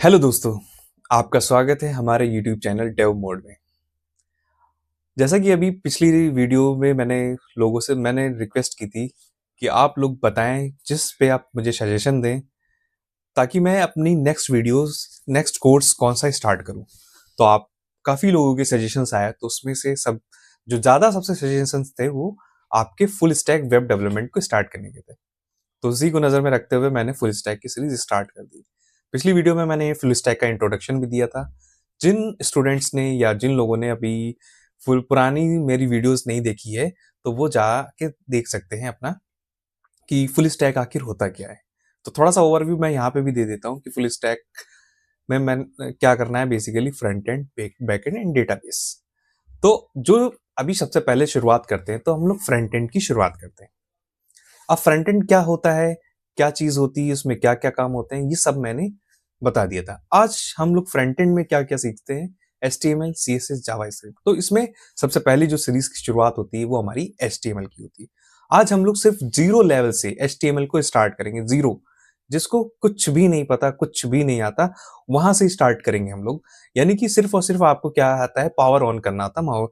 Hello दोस्तों, आपका स्वागत है हमारे यूट्यूब चैनल डेव मोड में। जैसा कि अभी पिछली वीडियो में मैंने रिक्वेस्ट की थी कि आप लोग बताएं जिस पे आप मुझे सजेशन दें ताकि मैं अपनी नेक्स्ट कोर्स कौन सा स्टार्ट करूं। तो आप काफ़ी लोगों के सजेशंस आए तो उसमें से सब जो ज़्यादा सबसे सजेशंस थे वो आपके फुल स्टैक वेब डेवलपमेंट को स्टार्ट करने के थे। तो उसी को नज़र में रखते हुए मैंने फुल स्टैक की सीरीज स्टार्ट कर दी। पिछली वीडियो में मैंने फुल स्टैक का इंट्रोडक्शन भी दिया था। जिन स्टूडेंट्स ने या जिन लोगों ने अभी फुल पुरानी मेरी वीडियोस नहीं देखी है तो वो जाके देख सकते हैं अपना कि फुल स्टैक आखिर होता क्या है। तो थोड़ा सा ओवरव्यू मैं यहाँ पे भी दे देता हूँ कि फुल स्टैक में मैं क्या करना है। Basically front end, back and and database. तो जो अभी सबसे पहले शुरुआत करते हैं तो हम लोग फ्रंट एंड की शुरुआत करते हैं। अब फ्रंट एंड क्या होता है, क्या चीज होती है, उसमें क्या क्या काम होते हैं, ये सब मैंने बता दिया था। आज हम लोग फ्रंट एंड में क्या क्या सीखते हैं, HTML, CSS, जावास्क्रिप्ट। तो इसमें सबसे पहली जो सीरीज की शुरुआत होती है वो हमारी HTML की होती है। आज हम लोग सिर्फ जीरो लेवल से HTML को स्टार्ट करेंगे। जीरो, जिसको कुछ भी नहीं पता, कुछ भी नहीं आता, वहां से स्टार्ट करेंगे हम लोग। यानी कि सिर्फ और सिर्फ आपको क्या आता है, पावर ऑन करना आता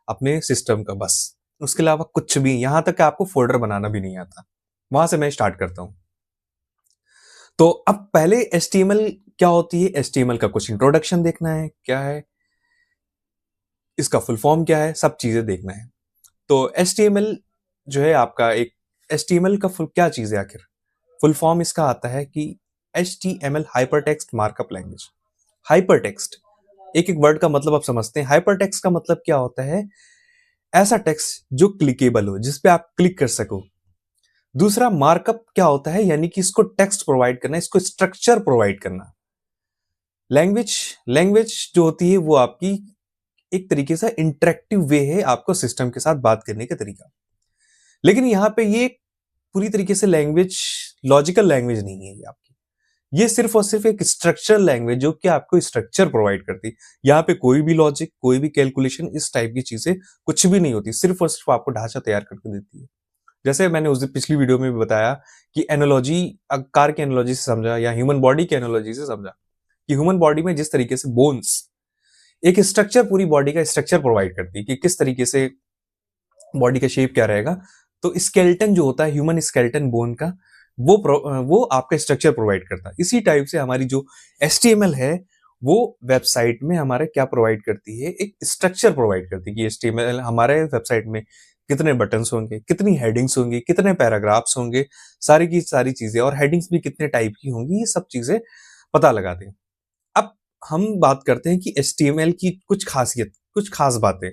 अपने सिस्टम का, बस। उसके अलावा कुछ भी, यहां तक कि आपको फोल्डर बनाना भी नहीं आता। वहां से मैं स्टार्ट करता हूं। तो अब पहले HTML क्या होती है, HTML का कुछ इंट्रोडक्शन देखना है, क्या है इसका फुल फॉर्म, क्या है, सब चीजें देखना है। तो HTML जो है आपका एक, HTML का फुल क्या चीज है आखिर, फुल फॉर्म इसका आता है कि HTML hyper text markup language. Hyper text, एक एक वर्ड का मतलब आप समझते हैं। हाइपर टेक्स्ट का मतलब क्या होता है, ऐसा टेक्स्ट जो क्लिकेबल हो, जिसपे आप क्लिक कर सको। दूसरा मार्कअप क्या होता है, यानी कि इसको टेक्स्ट प्रोवाइड करना, इसको स्ट्रक्चर प्रोवाइड करना। लैंग्वेज, लैंग्वेज जो होती है वो आपकी एक तरीके से इंटरेक्टिव वे है आपको सिस्टम के साथ बात करने का तरीका। लेकिन यहाँ पे ये पूरी तरीके से लैंग्वेज, लॉजिकल लैंग्वेज नहीं है ये आपकी। ये सिर्फ और सिर्फ एक स्ट्रक्चर लैंग्वेज जो कि आपको स्ट्रक्चर प्रोवाइड करती है। यहाँ पे कोई भी लॉजिक, कोई भी कैलकुलेशन, इस टाइप की चीजें कुछ भी नहीं होती, सिर्फ और सिर्फ आपको ढांचा तैयार करके देती है। जैसे मैंने उस दिन पिछली वीडियो में भी बताया कि एनालॉजी, कार के एनालॉजी से समझा या ह्यूमन बॉडी के एनालॉजी से समझा कि ह्यूमन बॉडी में जिस तरीके से बोन्स एक स्ट्रक्चर, पूरी बॉडी का स्ट्रक्चर प्रोवाइड करती है कि किस तरीके से बॉडी का शेप क्या रहेगा। तो स्केलेटन जो होता है, ह्यूमन स्केलेटन बोन का, वो आपका स्ट्रक्चर प्रोवाइड करता है। इसी टाइप से हमारी जो HTML है वो वेबसाइट में हमारे क्या प्रोवाइड करती है, एक स्ट्रक्चर प्रोवाइड करती है कि HTML हमारे वेबसाइट में कितने बटन्स होंगे, कितनी हेडिंग्स होंगी, कितने पैराग्राफ्स होंगे, सारी की सारी चीजें, और हेडिंग्स भी कितने टाइप की होंगी, ये सब चीजें पता लगाते हैं। अब हम बात करते हैं कि HTML की कुछ खासियत, कुछ खास बातें।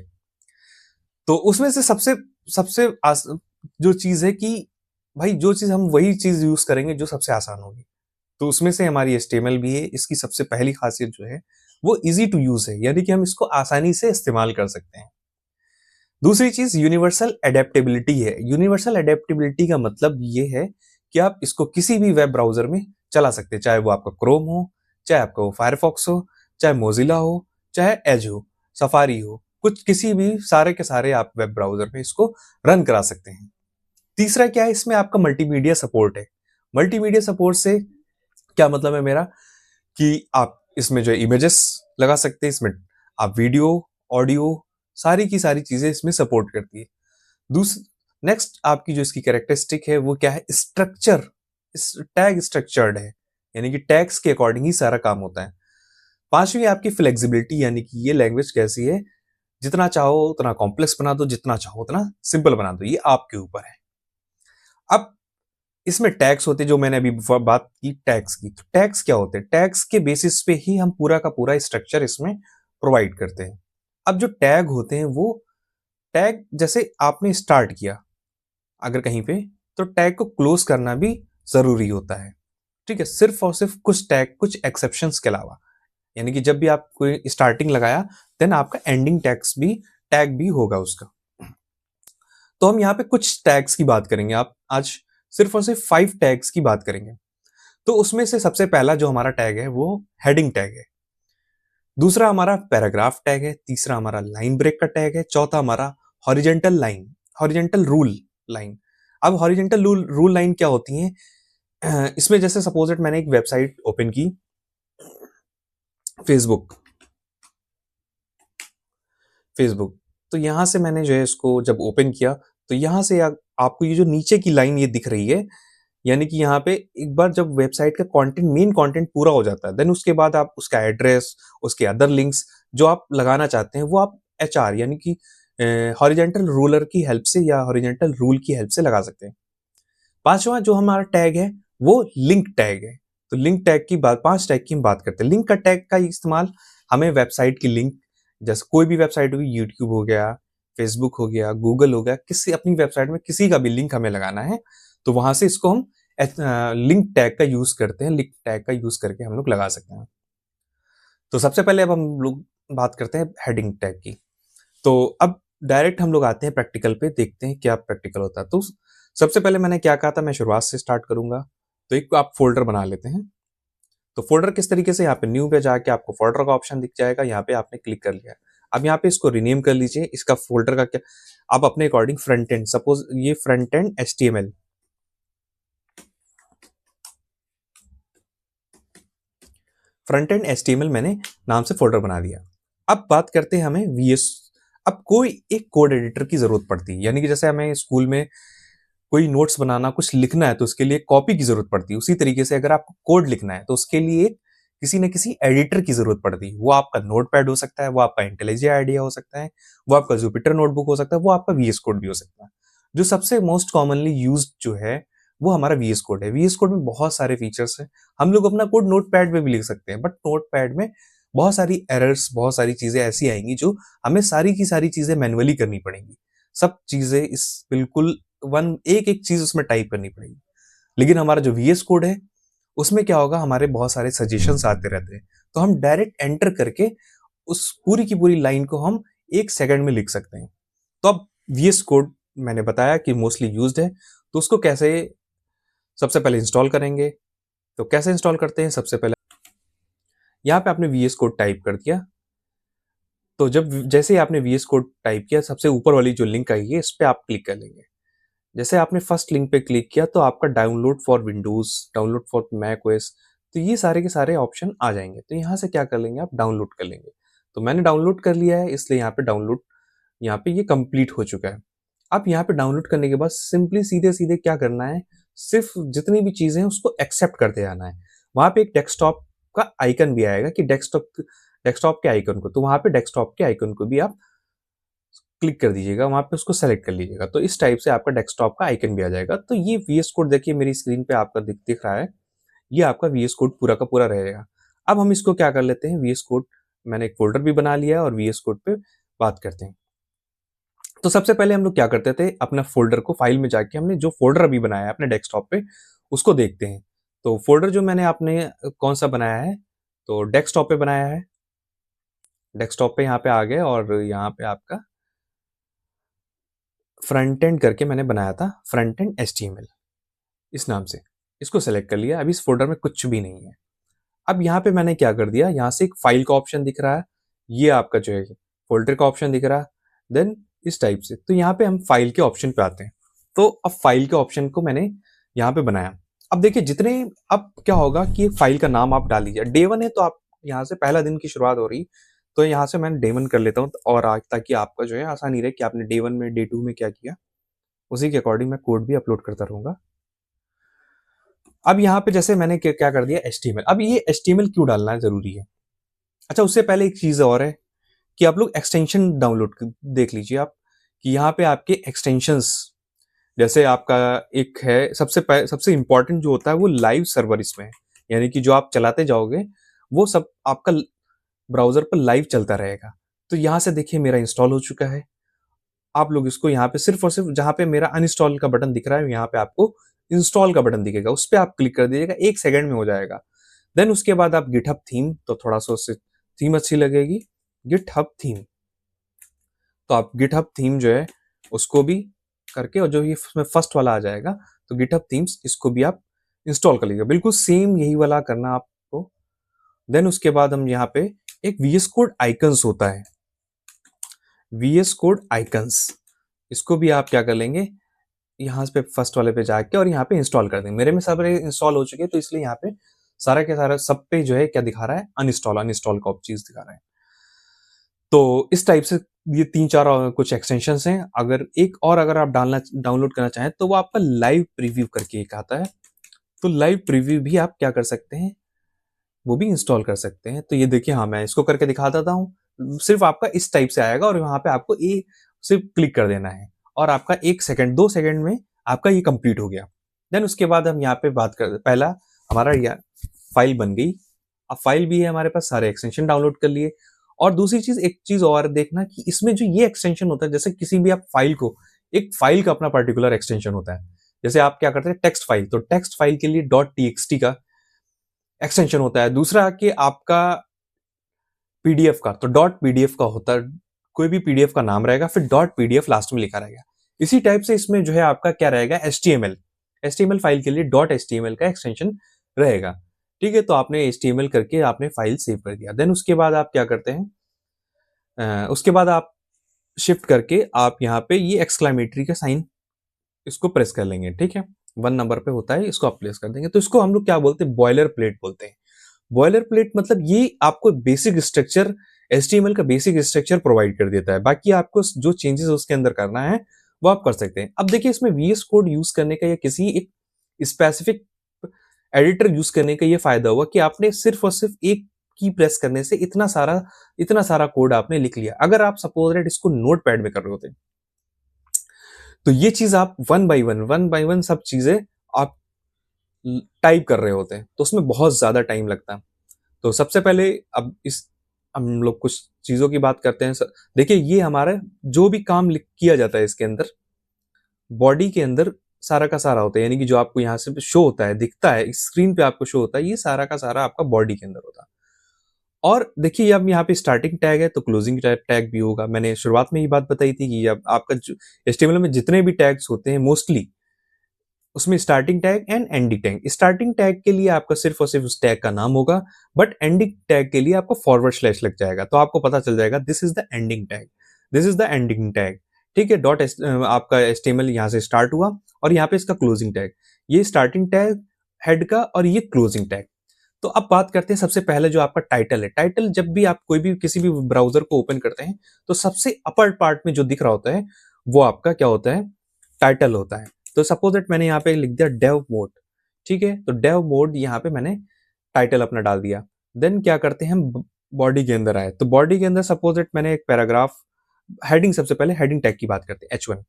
तो उसमें से सबसे सबसे जो चीज है कि भाई जो चीज हम वही चीज यूज करेंगे जो सबसे आसान होगी। तो उसमें से हमारी HTML भी है। इसकी सबसे पहली खासियत जो है वो इजी टू यूज है, यानी कि हम इसको आसानी से इस्तेमाल कर सकते हैं। दूसरी चीज यूनिवर्सल एडेप्टेबिलिटी है। यूनिवर्सल एडेप्टेबिलिटी का मतलब ये है कि आप इसको किसी भी वेब ब्राउजर में चला सकते हैं, चाहे वो आपका क्रोम हो, चाहे आपका वो फायरफॉक्स हो, चाहे मोजिला हो, चाहे एज हो, सफारी हो, कुछ किसी भी, सारे के सारे आप वेब ब्राउजर में इसको रन करा सकते हैं। तीसरा क्या है, इसमें आपका मल्टीमीडिया सपोर्ट है। मल्टीमीडिया सपोर्ट से क्या मतलब है मेरा, कि आप इसमें जो इमेजेस लगा सकते हैं, इसमें आप वीडियो, ऑडियो, सारी की सारी चीजें इसमें सपोर्ट करती है। दूसरी, नेक्स्ट आपकी जो इसकी कैरेक्टरिस्टिक है वो क्या है, स्ट्रक्चर। इस टैग स्ट्रक्चर्ड है, यानी कि टैग्स के अकॉर्डिंग ही सारा काम होता है। पांचवी आपकी फ्लेक्सिबिलिटी, यानी कि ये लैंग्वेज कैसी है, जितना चाहो उतना कॉम्प्लेक्स बना दो, जितना चाहो उतना सिंपल बना दो, ये आपके ऊपर है। अब इसमें टैग्स होते, जो मैंने अभी बात की टैग्स की, तो टैग्स क्या होते हैं, टैग्स के बेसिस पे ही हम पूरा का पूरा स्ट्रक्चर इसमें प्रोवाइड करते हैं। अब जो टैग होते हैं वो टैग, जैसे आपने स्टार्ट किया अगर कहीं पे, तो टैग को क्लोज करना भी जरूरी होता है। ठीक है, सिर्फ और सिर्फ कुछ टैग, कुछ एक्सेप्शंस के अलावा, यानी कि जब भी आप कोई स्टार्टिंग लगाया देन आपका एंडिंग टैग भी होगा उसका। तो हम यहाँ पे कुछ टैग्स की बात करेंगे, आप आज सिर्फ और सिर्फ 5 टैग्स की बात करेंगे। तो उसमें से सबसे पहला जो हमारा टैग है वो हेडिंग टैग है। दूसरा हमारा पैराग्राफ टैग है। तीसरा हमारा लाइन ब्रेक का टैग है। चौथा हमारा horizontal line, horizontal rule line. अब हॉरिजेंटल रूल लाइन क्या होती है, इसमें जैसे सपोज इट मैंने एक वेबसाइट ओपन की, फेसबुक। फेसबुक तो यहाँ से मैंने जो है इसको जब ओपन किया, तो यहाँ से आपको ये जो नीचे की लाइन ये दिख रही है, यानी कि यहाँ पे एक बार जब वेबसाइट का कंटेंट, मेन कंटेंट पूरा हो जाता है, देन उसके बाद आप उसका एड्रेस, उसके अदर लिंक्स जो आप लगाना चाहते हैं वो आप एचआर यानी कि हॉरिजेंटल रूलर की हेल्प से या हॉरिजेंटल रूल की हेल्प से लगा सकते हैं। पांचवा जो हमारा टैग है वो लिंक टैग है। तो लिंक टैग की बात, 5 टैग की हम बात करते हैं। लिंक का टैग का इस्तेमाल हमें वेबसाइट की लिंक, जैसे कोई भी वेबसाइट होगी, यूट्यूब हो गया, फेसबुक हो गया, गूगल हो गया, किसी अपनी वेबसाइट में किसी का भी लिंक हमें लगाना है, तो वहां से इसको हम लिंक टैग का यूज करते हैं। लिंक टैग का यूज करके हम लोग लगा सकते हैं। तो सबसे पहले अब हम लोग बात करते हैं हेडिंग टैग की। तो अब डायरेक्ट हम लोग आते हैं प्रैक्टिकल पे, देखते हैं क्या प्रैक्टिकल होता है। तो सबसे पहले मैंने क्या कहा था, मैं शुरुआत से स्टार्ट करूंगा। तो एक आप फोल्डर बना लेते हैं। तो फोल्डर किस तरीके से, यहाँ पे न्यू पे जाके आपको फोल्डर का ऑप्शन दिख जाएगा, यहाँ पे आपने क्लिक कर लिया। अब यहाँ पे इसको रीनेम कर लीजिए, इसका फोल्डर का क्या, आप अपने अकॉर्डिंग फ्रंट एंड, सपोज ये front end HTML, front end HTML मैंने नाम से फोल्डर बना दिया। अब बात करते हैं हमें VS। अब कोई एक कोड एडिटर की जरूरत पड़ती है, यानी कि जैसे हमें स्कूल में कोई नोट्स बनाना, कुछ लिखना है तो उसके लिए कॉपी की जरूरत पड़ती है, उसी तरीके से अगर आपको कोड लिखना है तो उसके लिए किसी न किसी एडिटर की जरूरत पड़ती है। वो आपका नोटपैड हो सकता है, वो आपका इंटेलिजे आइडिया हो सकता है, वो आपका जुपिटर नोटबुक हो सकता है, वो आपका VS कोड भी हो सकता है। जो सबसे मोस्ट कॉमनली यूज जो है वो हमारा VS कोड है। VS कोड में बहुत सारे फीचर्स हैं। हम लोग अपना कोड नोटपैड में भी लिख सकते हैं, बट नोटपैड में बहुत सारी एरर्स, बहुत सारी चीजें ऐसी आएंगी जो हमें सारी की सारी चीजें मैनुअली करनी पड़ेंगी। सब चीजें इस बिल्कुल वन एक एक चीज उसमें टाइप करनी पड़ेगी। लेकिन हमारा जो VS कोड है उसमें क्या होगा, हमारे बहुत सारे सजेशंस आते रहते हैं, तो हम डायरेक्ट एंटर करके उस पूरी की पूरी लाइन को हम 1 सेकंड में लिख सकते हैं। तो अब VS कोड मैंने बताया कि मोस्टली यूज्ड है, तो उसको कैसे सबसे पहले इंस्टॉल करेंगे। तो कैसे इंस्टॉल करते हैं, सबसे पहले यहाँ पे आपने VS कोड टाइप कर दिया। तो जब जैसे ही आपने VS कोड टाइप किया, सबसे ऊपर वाली जो लिंक आई है इस पे आप क्लिक कर लेंगे। जैसे आपने फर्स्ट लिंक पे क्लिक किया तो आपका download for Windows, download for Mac OS, तो ये सारे के सारे ऑप्शन आ जाएंगे। तो यहाँ से क्या कर लेंगे, आप डाउनलोड कर लेंगे। तो मैंने डाउनलोड कर लिया है, इसलिए यहाँ पे डाउनलोड, यहाँ पे ये कंप्लीट हो चुका है। अब यहाँ पे डाउनलोड करने के बाद सिंपली सीधे सीधे क्या करना है, सिर्फ जितनी भी चीजें हैं उसको एक्सेप्ट करते जाना है। वहां पे एक डेस्कटॉप का आइकन भी आएगा कि डेस्कटॉप डेस्कटॉप के आइकन को, तो वहां पे डेस्कटॉप के आइकन को भी आप क्लिक कर दीजिएगा, वहां पे उसको सेलेक्ट कर लीजिएगा। तो इस टाइप से आपका डेस्कटॉप का आइकन भी आ जाएगा। तो ये VS कोड देखिए मेरी स्क्रीन पे आपका दिख रहा है, ये आपका VS कोड पूरा का पूरा रहेगा। अब हम इसको क्या कर लेते हैं, VS कोड मैंने एक फोल्डर भी बना लिया है और VS कोड पे बात करते हैं। तो सबसे पहले हम लोग क्या करते थे, अपना फोल्डर को, फाइल में जाके हमने जो फोल्डर अभी बनाया है अपने डेस्कटॉप पे उसको देखते हैं। तो फोल्डर जो मैंने आपने कौन सा बनाया है, तो डेस्कटॉप पे बनाया है। डेस्कटॉप पे यहाँ पे आ गए और यहाँ पे आपका फ्रंट एंड करके मैंने बनाया था, फ्रंट एंड HTML इस नाम से। इसको सेलेक्ट कर लिया। अभी इस फोल्डर में कुछ भी नहीं है। अब यहाँ पे मैंने क्या कर दिया, यहाँ से एक फाइल का ऑप्शन दिख रहा है, ये आपका जो है फोल्डर का ऑप्शन दिख रहा है, देन इस टाइप से। तो यहाँ पे हम फाइल के ऑप्शन पे आते हैं। तो अब फाइल के ऑप्शन को मैंने यहाँ पे बनाया। अब देखिए जितने, अब क्या होगा कि एक फाइल का नाम आप डाल लीजिए। डे 1 है तो आप यहाँ से पहला दिन की शुरुआत हो रही, तो यहाँ से मैंने डे 1 कर लेता हूँ, और आज ताकि आपका जो है आसानी रहे कि आपने डे 1 में डे 2 में क्या किया, उसी के अकॉर्डिंग मैं कोड भी अपलोड करता रहूंगा। अब यहाँ पे जैसे मैंने क्या कर दिया, HTML। अब ये HTML क्यों डालना है जरूरी है, अच्छा उससे पहले एक चीज और है कि आप लोग एक्सटेंशन डाउनलोड देख लीजिए आप, कि यहाँ पे आपके एक्सटेंशंस, जैसे आपका एक है सबसे इंपॉर्टेंट जो होता है वो लाइव सर्वर इसमें है, यानी कि जो आप चलाते जाओगे वो सब आपका ब्राउजर पर लाइव चलता रहेगा। तो यहाँ से देखिए मेरा इंस्टॉल हो चुका है। आप लोग इसको यहाँ पे सिर्फ और सिर्फ जहाँ पे मेरा अनइंस्टॉल का बटन दिख रहा है, यहाँ पे आपको इंस्टॉल का बटन दिखेगा, उस पर आप क्लिक कर दीजिएगा, 1 सेकंड में हो जाएगा। देन उसके बाद आप गिटहब थीम, तो थोड़ा सा उससे थीम अच्छी लगेगी, गिटहब थीम। तो आप गिटहब थीम जो है उसको भी करके, और जो ये उसमें फर्स्ट वाला आ जाएगा, तो गिटहब थीम्स इसको भी आप इंस्टॉल कर लीजिएगा, बिल्कुल सेम यही वाला करना आपको। देन उसके बाद हम यहाँ पे एक VS कोड आइकन्स होता है, VS कोड आइकन्स, इसको भी आप क्या कर लेंगे, यहाँ पे फर्स्ट वाले पे जाके और यहाँ पे इंस्टॉल कर देंगे। मेरे में सब इंस्टॉल हो चुके हैं तो इसलिए यहाँ पे सारा के सारा सब पे जो है क्या दिखा रहा है, अनइंस्टॉल अनइंस्टॉल का चीज दिखा रहा है। तो इस टाइप से ये 3-4 कुछ एक्सटेंशंस हैं। अगर एक और अगर आप डाउनलोड करना चाहें तो वो आपका लाइव प्रीव्यू करके एक आता है। तो लाइव प्रीव्यू भी आप क्या कर सकते हैं, वो भी इंस्टॉल कर सकते हैं। तो ये देखिए, हाँ मैं इसको करके दिखा देता हूँ। सिर्फ आपका इस टाइप से आएगा और वहां पे आपको सिर्फ क्लिक कर देना है और आपका 1 सेकंड 2 सेकंड में आपका ये कंप्लीट हो गया। देन उसके बाद हम यहाँ पे बात कर, पहला हमारा फाइल बन गई। अब फाइल भी है हमारे पास, सारे एक्सटेंशन डाउनलोड कर लिए। और दूसरी चीज, एक चीज और देखना कि इसमें जो ये एक्सटेंशन होता है, जैसे किसी भी आप फाइल को, एक फाइल का अपना पर्टिकुलर एक्सटेंशन होता है। जैसे आप क्या करते हैं, टेक्स्ट फाइल, तो टेक्स्ट फाइल के लिए डॉट टीएक्सटी का एक्सटेंशन होता है। दूसरा कि आपका पीडीएफ का, तो डॉट पीडीएफ का होता है। कोई भी पीडीएफ का नाम रहेगा, फिर डॉट पीडीएफ लास्ट में लिखा रहेगा। इसी टाइप से इसमें जो है आपका क्या रहेगा, एचटीएमएल। एचटीएमएल फाइल के लिए डॉट एचटीएमएल का एक्सटेंशन रहेगा। ठीक है, तो आपने एचटीएमएल करके आपने फाइल सेव कर दिया। देन उसके बाद आप क्या करते हैं, उसके बाद आप शिफ्ट करके आप यहाँ पे ये एक्सक्लामेटरी का साइन इसको प्रेस कर लेंगे। ठीक है, 1 नंबर पे होता है, इसको आप प्लेस कर देंगे। तो इसको हम लोग क्या बोलते हैं, बॉयलर प्लेट बोलते हैं। बॉयलर प्लेट मतलब ये आपको बेसिक स्ट्रक्चर, एचटीएमएल का बेसिक स्ट्रक्चर प्रोवाइड कर देता है। बाकी आपको जो चेंजेस उसके अंदर करना है वो आप कर सकते हैं। अब देखिए, इसमें वीएस कोड यूज करने का या किसी एक स्पेसिफिक एडिटर यूज करने का ये फायदा हुआ कि आपने सिर्फ और सिर्फ एक की प्रेस करने से इतना सारा कोड आपने लिख लिया। अगर आप सपोज दैट इसको नोट पैड में कर रहे होते तो ये चीज आप वन बाय वन सब चीजें आप टाइप कर रहे होते हैं, तो उसमें बहुत ज्यादा टाइम लगता है। तो सबसे पहले अब इस हम लोग कुछ चीजों की बात करते हैं। देखिए, ये हमारा जो भी काम किया जाता है इसके अंदर, बॉडी के अंदर सारा का सारा होता है। यानी कि जो आपको यहाँ से शो होता है, दिखता है स्क्रीन पे आपको शो होता है, ये सारा का सारा आपका बॉडी के अंदर होता है। और देखिए, अब यहाँ पे स्टार्टिंग टैग है तो क्लोजिंग टैग भी होगा। मैंने शुरुआत में ही बात बताई थी कि अब आपका HTML में जितने भी टैग्स होते हैं मोस्टली उसमें starting tag and ending tag. Starting tag के लिए आपका सिर्फ और सिर्फ उस टैग का नाम होगा, बट एंडिंग टैग के लिए आपको फॉरवर्ड स्लैश लग जाएगा, तो आपको पता चल जाएगा this is the ending tag, this is the ending tag. ठीक है, आपका HTML यहाँ से स्टार्ट हुआ और यहाँ पे इसका क्लोजिंग टैग, ये स्टार्टिंग टैग हेड का और ये क्लोजिंग टैग। तो अब बात करते हैं सबसे पहले जो आपका टाइटल है। टाइटल जब भी आप कोई भी किसी भी ब्राउजर को ओपन करते हैं तो सबसे अपर पार्ट में जो दिख रहा होता है वो आपका क्या होता है, टाइटल होता है। तो सपोज दैट मैंने यहाँ पे लिख दिया डेव मोड। ठीक है, तो डेव मोड यहाँ पे मैंने टाइटल अपना डाल दिया। देन क्या करते हैं हम, बॉडी के अंदर आए, तो बॉडी के अंदर सपोज दैट मैंने एक पैराग्राफ हेडिंग, सबसे पहले हेडिंग टैग की बात करते हैं, H1।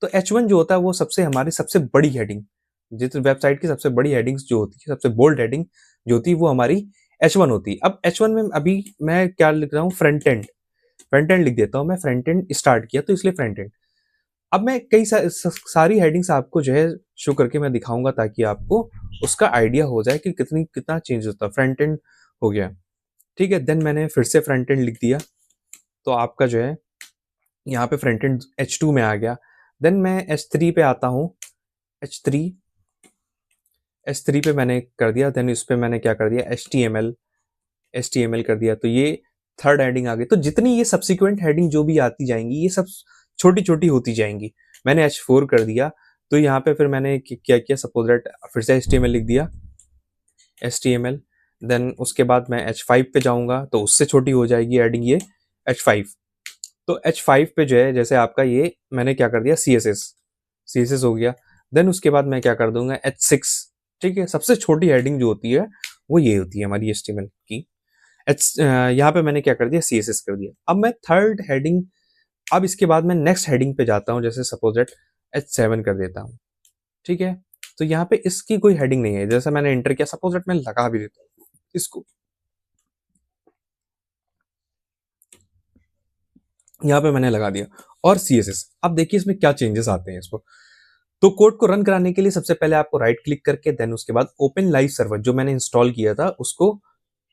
तो H1 जो होता है वो हमारी सबसे बड़ी हेडिंग, जिस वेबसाइट की सबसे बड़ी हेडिंग्स जो होती है, सबसे बोल्ड हेडिंग जो होती है वो हमारी H1 होती है। अब H1 में अभी मैं क्या लिख रहा हूँ, फ्रंट एंड लिख देता हूँ मैं। फ्रंट एंड स्टार्ट किया तो इसलिए फ्रंट एंड। अब मैं कई सारी हेडिंग्स आपको जो है शो करके मैं दिखाऊंगा ताकि आपको उसका आइडिया हो जाए कि कितना चेंज होता है। फ्रंट एंड हो गया, ठीक है। देन मैंने फिर से फ्रंट एंड लिख दिया तो आपका जो है यहाँ पे फ्रंट एंड H2 में आ गया। देन मैं H3 पे आता हूँ, H3 पे मैंने कर दिया। देन इस पे मैंने क्या कर दिया, HTML कर दिया। तो ये थर्ड हेडिंग आ गई। तो जितनी ये सब्सिक्वेंट हेडिंग जो भी आती जाएंगी ये सब छोटी छोटी होती जाएंगी। मैंने H4 कर दिया तो यहाँ पे फिर मैंने क्या किया, सपोज दैट फिर से HTML लिख दिया, HTML। देन उसके बाद मैं H5 पे जाऊंगा तो उससे छोटी हो जाएगी हेडिंग ये H5। तो H5 पे जो है जैसे आपका ये मैंने क्या कर दिया, CSS हो गया। देन उसके बाद मैं क्या कर दूंगा, H6। ठीक है, सबसे छोटी हेडिंग जो होती है वो ये होती है हमारी HTML की। यहाँ पे मैंने क्या कर दिया, CSS कर दिया। अब मैं थर्ड हेडिंग, अब इसके बाद मैं नेक्स्ट हेडिंग पे जाता हूँ, जैसे सपोज दैट H7 कर देता हूँ। ठीक है, तो यहाँ पे इसकी कोई हेडिंग नहीं है। जैसा मैंने एंटर किया, सपोज दैट मैं लगा भी देता हूँ इसको, यहाँ पे मैंने लगा दिया और CSS। अब देखिए इसमें क्या चेंजेस आते हैं इसको। तो कोड को रन कराने के लिए सबसे पहले आपको राइट क्लिक करके देन उसके बाद ओपन लाइव सर्वर जो मैंने इंस्टॉल किया था उसको,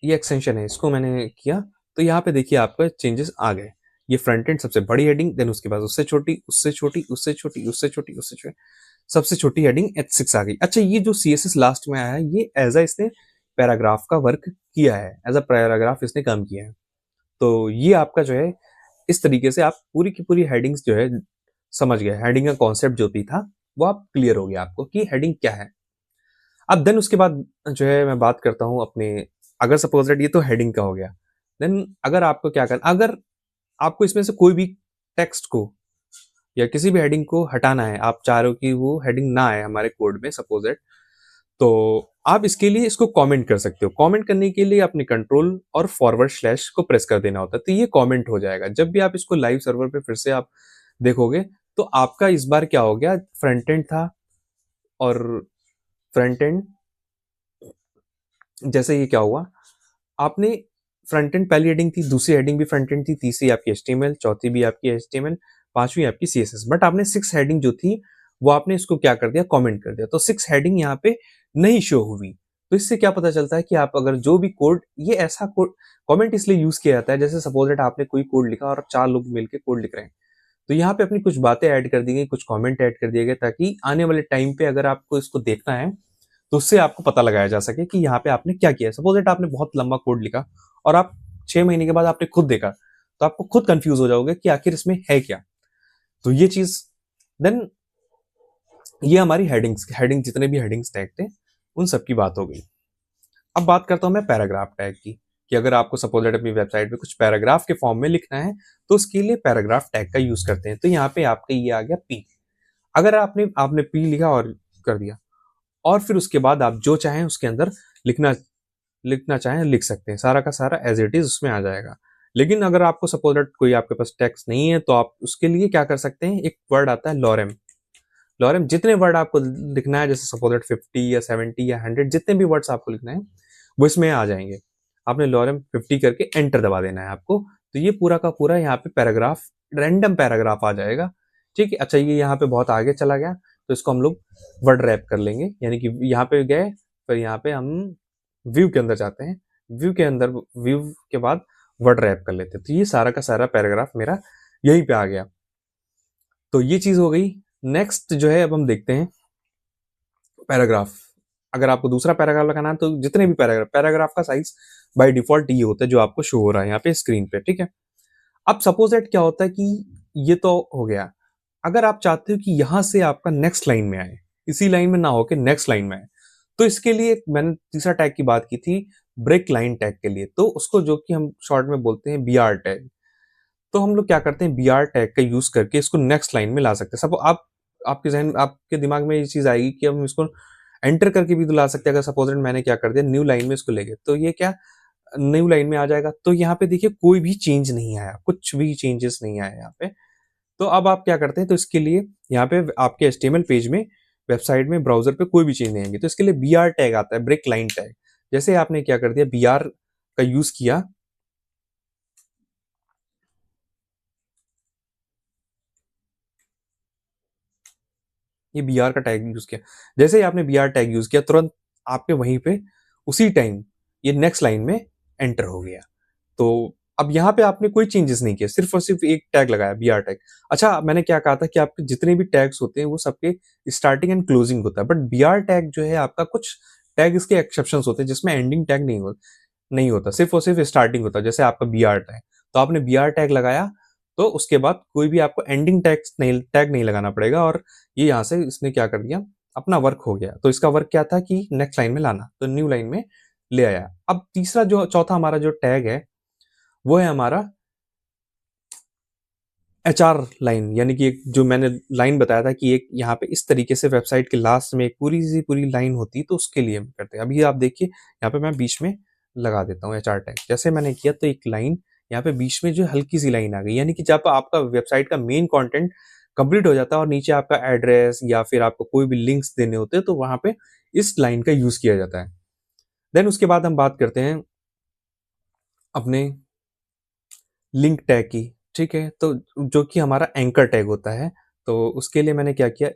ये एक्सटेंशन है, इसको मैंने किया। तो यहाँ पे देखिए आपका चेंजेस आ गए। ये फ्रंट एंड सबसे बड़ी हेडिंग, देन उसके बाद उससे छोटी, उससे छोटी, उससे छोटी, उससे छोटी, उससे छोटी, सबसे छोटी हेडिंग H6 आ गई। अच्छा, ये जो CSS लास्ट में आया है ये एज अ इसने पैराग्राफ का वर्क किया है, एज अ पैराग्राफ इसने काम किया है। तो ये आपका जो है इस तरीके से आप पूरी की पूरी हेडिंग्स जो है समझ गए। हेडिंग का कॉन्सेप्ट जो भी था वो आप क्लियर हो गया आपको कि हेडिंग क्या है। अब देन उसके बाद जो है मैं बात करता हूँ अपने, अगर सपोज दैट ये तो हेडिंग का हो गया, देन अगर आपको क्या करना, अगर आपको इसमें से कोई भी टेक्स्ट को या किसी भी हेडिंग को हटाना है, आप चाह रहे हो कि वो हेडिंग ना आए हमारे कोड में सपोज दैट, तो आप इसके लिए इसको कमेंट कर सकते हो। कमेंट करने के लिए अपने कंट्रोल और फॉरवर्ड स्लैश को प्रेस कर देना होता है, तो ये कमेंट हो जाएगा। जब भी आप इसको लाइव सर्वर पे फिर से आप देखोगे तो आपका इस बार क्या हो गया, फ्रंट एंड था और फ्रंट एंड, जैसे ये क्या हुआ, आपने फ्रंट एंड पहली हेडिंग थी, दूसरी हेडिंग भी फ्रंट एंड थी, तीसरी आपकी HTML, चौथी भी आपकी HTML, पांचवी आपकी CSS, बट आपने 6 हेडिंग जो थी वो आपने इसको क्या कर दिया, कमेंट कर दिया, तो 6 हेडिंग यहाँ पे नहीं शो हुई। तो इससे क्या पता चलता है कि आप अगर जो भी कोड, ये ऐसा कोड कमेंट इसलिए यूज किया जाता है, जैसे सपोज दैट आपने कोई कोड लिखा और 4 लोग मिलकर कोड लिख रहे हैं, तो यहाँ पे अपनी कुछ बातें ऐड कर दी गई, कुछ कमेंट ऐड कर दिए गए, ताकि आने वाले टाइम पे अगर आपको इसको देखना है तो उससे आपको पता लगाया जा सके कि यहाँ पे आपने क्या किया। सपोज दैट आपने बहुत लंबा कोड लिखा और आप 6 महीने के बाद आपने खुद देखा, तो आपको खुद कंफ्यूज हो जाओगे कि आखिर इसमें है क्या। तो ये चीज, देन ये हमारी हेडिंग्स, हेडिंग जितने भी हेडिंग्स टैग थे उन सब की बात हो गई। अब बात करता हूं मैं पैराग्राफ टैग की, कि अगर आपको सपोज दैट अपनी वेबसाइट पे कुछ पैराग्राफ के फॉर्म में लिखना है तो उसके लिए पैराग्राफ टैग का यूज करते हैं। तो यहाँ पे आपका ये आ गया पी। अगर आपने आपने पी लिखा और कर दिया, और फिर उसके बाद आप जो चाहें उसके अंदर लिखना लिखना चाहें लिख सकते हैं, सारा का सारा एज इट इज उसमें आ जाएगा। लेकिन अगर आपको सपोज दैट कोई आपके पास टेक्स्ट नहीं है तो आप उसके लिए क्या कर सकते हैं, एक वर्ड आता है लॉरेम। लॉरेम जितने वर्ड आपको लिखना है, जैसे सपोज दैट 50 या 70 या 100, जितने भी वर्ड्स आपको लिखना है वो इसमें आ जाएंगे। आपने लॉरेम 50 करके एंटर दबा देना है आपको, तो ये पूरा का पूरा यहाँ पे पैराग्राफ, रैंडम पैराग्राफ आ जाएगा। ठीक है, अच्छा ये यहाँ पे बहुत आगे चला गया, तो इसको हम लोग वर्ड रैप कर लेंगे, यानी कि यहाँ पे गए, फिर यहाँ पे हम व्यू के अंदर जाते हैं, व्यू के अंदर, व्यू के बाद वर्ड रैप कर लेते हैं। तो ये सारा का सारा पैराग्राफ मेरा यहीं पे आ गया। तो ये चीज हो गई। नेक्स्ट जो है अब हम देखते हैं पैराग्राफ। अगर आपको दूसरा पैराग्राफ लगाना है तो जितने भी पैराग्राफ, पैराग्राफ का साइज बाय डिफॉल्ट ये होता है जो आपको शो हो रहा है यहाँ पे स्क्रीन पे। ठीक है, अब सपोज दैट क्या होता है कि ये तो हो गया, अगर आप चाहते हो कि यहां से आपका नेक्स्ट लाइन में आए, इसी लाइन में ना होके नेक्स्ट लाइन में आए, तो इसके लिए मैंने तीसरा टैग की बात की थी, ब्रेक लाइन टैग के लिए, तो उसको जो कि हम शॉर्ट में बोलते हैं BR टैग। तो हम लोग क्या करते हैं, BR टैग का यूज करके इसको नेक्स्ट लाइन में ला सकते हैं। सब आप, आपके जहन, आपके दिमाग में ये चीज आएगी कि हम इसको एंटर करके भी तो ला सकते हैं। अगर सपोज मैंने क्या कर दिया, न्यू लाइन में इसको ले गए, तो ये क्या न्यू लाइन में आ जाएगा। तो यहाँ पे देखिए कोई भी चेंज नहीं आया, कुछ भी चेंजेस नहीं आए यहाँ पे। तो अब आप क्या करते हैं, तो इसके लिए यहाँ पे आपके HTML पेज में, वेबसाइट में, ब्राउजर पे कोई भी चेंज नहीं आएंगे, तो इसके लिए BR टैग आता है, ब्रेक लाइन टैग। जैसे आपने क्या कर दिया, BR का यूज किया, ये BR का टैग यूज किया, जैसे ही आपने BR टैग यूज किया, तुरंत आपके वहीं पे उसी टाइम ये नेक्स्ट लाइन में एंटर हो गया। तो अब यहाँ पे आपने कोई चेंजेस नहीं किया, सिर्फ और सिर्फ एक टैग लगाया, BR टैग। अच्छा मैंने क्या कहा था कि आपके जितने भी टैग्स होते हैं वो सबके स्टार्टिंग एंड क्लोजिंग होता है, बट BR टैग जो है आपका, कुछ टैग इसके एक्सेप्शंस होते हैं जिसमें एंडिंग टैग नहीं होता, सिर्फ और सिर्फ स्टार्टिंग होता है, जैसे आपका BR टैग। तो आपने BR टैग लगाया, तो उसके बाद कोई भी आपको एंडिंग टैग नहीं लगाना पड़ेगा, और ये यहाँ से इसने क्या कर दिया, अपना वर्क हो गया। तो इसका वर्क क्या था कि नेक्स्ट लाइन में लाना, तो न्यू लाइन में ले आया। अब तीसरा जो, चौथा हमारा जो टैग है वो है हमारा HR लाइन, यानी कि एक जो मैंने लाइन बताया था कि एक यहाँ पे इस तरीके से वेबसाइट के लास्ट में एक पूरी सी पूरी लाइन होती, तो उसके लिए हम करते हैं। अभी आप देखिए यहाँ पे मैं बीच में लगा देता हूँ HR टैग, जैसे मैंने किया तो एक लाइन यहाँ पे बीच में जो हल्की सी लाइन आ गई, यानी कि जब आपका वेबसाइट का मेन कंटेंट कंप्लीट हो जाता है और नीचे आपका एड्रेस या फिर आपको कोई भी लिंक्स देने होते हैं, तो वहां पे इस लाइन का यूज किया जाता है। देन उसके बाद हम बात करते हैं अपने लिंक टैग की। ठीक है, तो जो कि हमारा एंकर टैग होता है, तो उसके लिए मैंने क्या किया,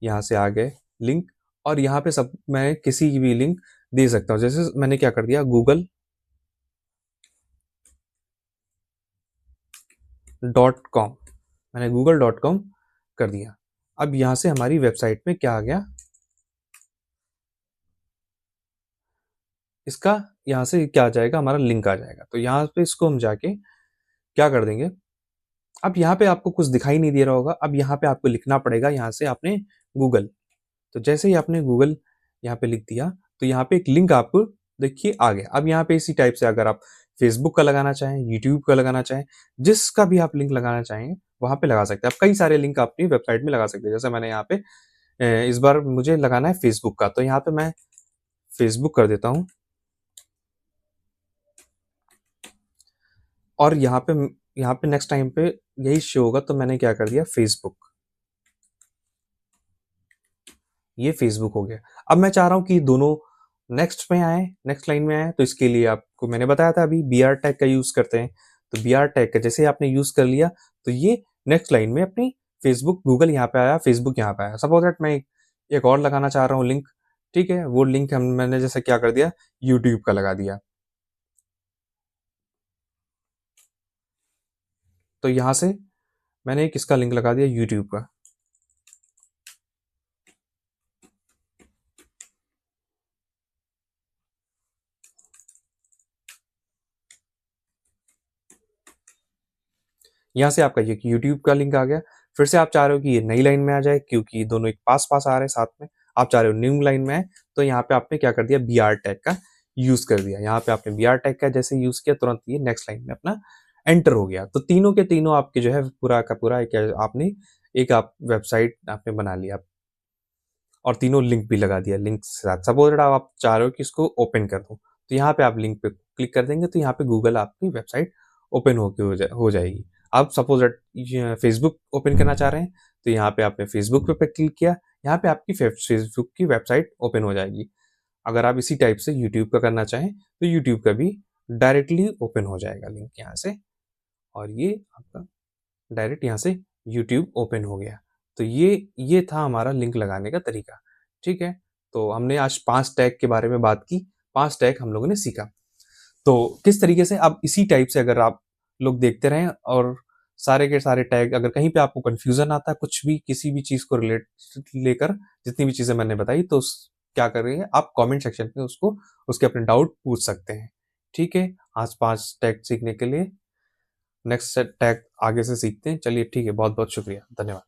यहाँ से आ गए लिंक, और यहाँ पे सब मैं किसी की भी लिंक दे सकता हूँ। जैसे मैंने क्या कर दिया, google.com, मैंने google.com कर दिया। अब यहाँ से हमारी वेबसाइट में क्या आ गया, इसका यहाँ से क्या आ जाएगा, हमारा लिंक आ जाएगा। तो यहाँ पे इसको हम जाके क्या कर देंगे, अब यहाँ पे आपको कुछ दिखाई नहीं दे रहा होगा, अब यहाँ पे आपको लिखना पड़ेगा, यहाँ से आपने गूगल, तो जैसे ही आपने गूगल यहाँ पे लिख दिया, तो यहाँ पे एक लिंक आपको देखिए आ गया। अब यहाँ पे इसी टाइप से अगर आप फेसबुक का लगाना चाहें, यूट्यूब का लगाना चाहें, जिसका भी आप लिंक लगाना चाहें वहाँ पे लगा सकते हैं। आप कई सारे लिंक अपनी वेबसाइट में लगा सकते हैं। जैसे मैंने यहाँ पे इस बार मुझे लगाना है फेसबुक का, तो यहाँ पे मैं फेसबुक कर देता हूँ और यहाँ पे नेक्स्ट टाइम पे यही शो होगा, तो मैंने क्या कर दिया फेसबुक, ये फेसबुक हो गया। अब मैं चाह रहा हूँ कि दोनों नेक्स्ट में आए, नेक्स्ट लाइन में आए, तो इसके लिए आपको मैंने बताया था अभी बी आर टैग का यूज करते हैं। तो बी आर टैग का जैसे आपने यूज कर लिया, तो ये नेक्स्ट लाइन में अपनी फेसबुक, गूगल यहाँ पे आया, फेसबुक यहाँ पे आया। सपोज दैट मैं एक और लगाना चाह रहा हूँ लिंक, ठीक है, वो लिंक मैंने जैसे क्या कर दिया, यूट्यूब का लगा दिया। तो यहाँ से मैंने किसका लिंक लगा दिया, यूट्यूब का। यहाँ से आपका ये यूट्यूब का लिंक आ गया। फिर से आप चाह रहे हो कि ये नई लाइन में आ जाए, क्योंकि दोनों एक पास पास आ रहे हैं साथ में, आप चाह रहे हो न्यू लाइन में आए, तो यहाँ पे आपने क्या कर दिया, बी आर टैग का यूज कर दिया। यहाँ पे आपने बी आर टैग का जैसे यूज किया, तुरंत ये नेक्स्ट लाइन में अपना एंटर हो गया। तो तीनों के तीनों आपके जो है पूरा का पूरा एक आपने एक आप वेबसाइट आपने बना लिया और तीनों लिंक भी लगा दिया लिंक के साथ। सपोज आप चाह रहे हो कि इसको ओपन कर दो, तो यहाँ पे आप लिंक पे क्लिक कर देंगे, तो यहाँ पे गूगल आपकी वेबसाइट ओपन हो जाएगी। आप सपोज फेसबुक ओपन करना चाह रहे हैं, तो यहाँ पे आपने फेसबुक पे क्लिक किया, यहाँ पे आपकी फेसबुक की वेबसाइट ओपन हो जाएगी। अगर आप इसी टाइप से यूट्यूब का करना चाहें, तो यूट्यूब का भी डायरेक्टली ओपन हो जाएगा लिंक यहाँ से, और ये आपका डायरेक्ट यहाँ से यूट्यूब ओपन हो गया। तो ये था हमारा लिंक लगाने का तरीका, ठीक है। तो हमने आज 5 टैग के बारे में बात की, 5 टैग हम लोगों ने सीखा। तो किस तरीके से अब इसी टाइप से अगर आप लोग देखते रहें और सारे के सारे टैग, अगर कहीं पे आपको कंफ्यूजन आता है कुछ भी किसी भी चीज को रिलेट लेकर, जितनी भी चीजें मैंने बताई, तो क्या कर रही है आप कमेंट सेक्शन में उसको उसके अपने डाउट पूछ सकते हैं, ठीक है। आज 5 टैग सीखने के लिए नेक्स्ट टैग आगे से सीखते हैं। चलिए ठीक है, बहुत बहुत शुक्रिया, धन्यवाद।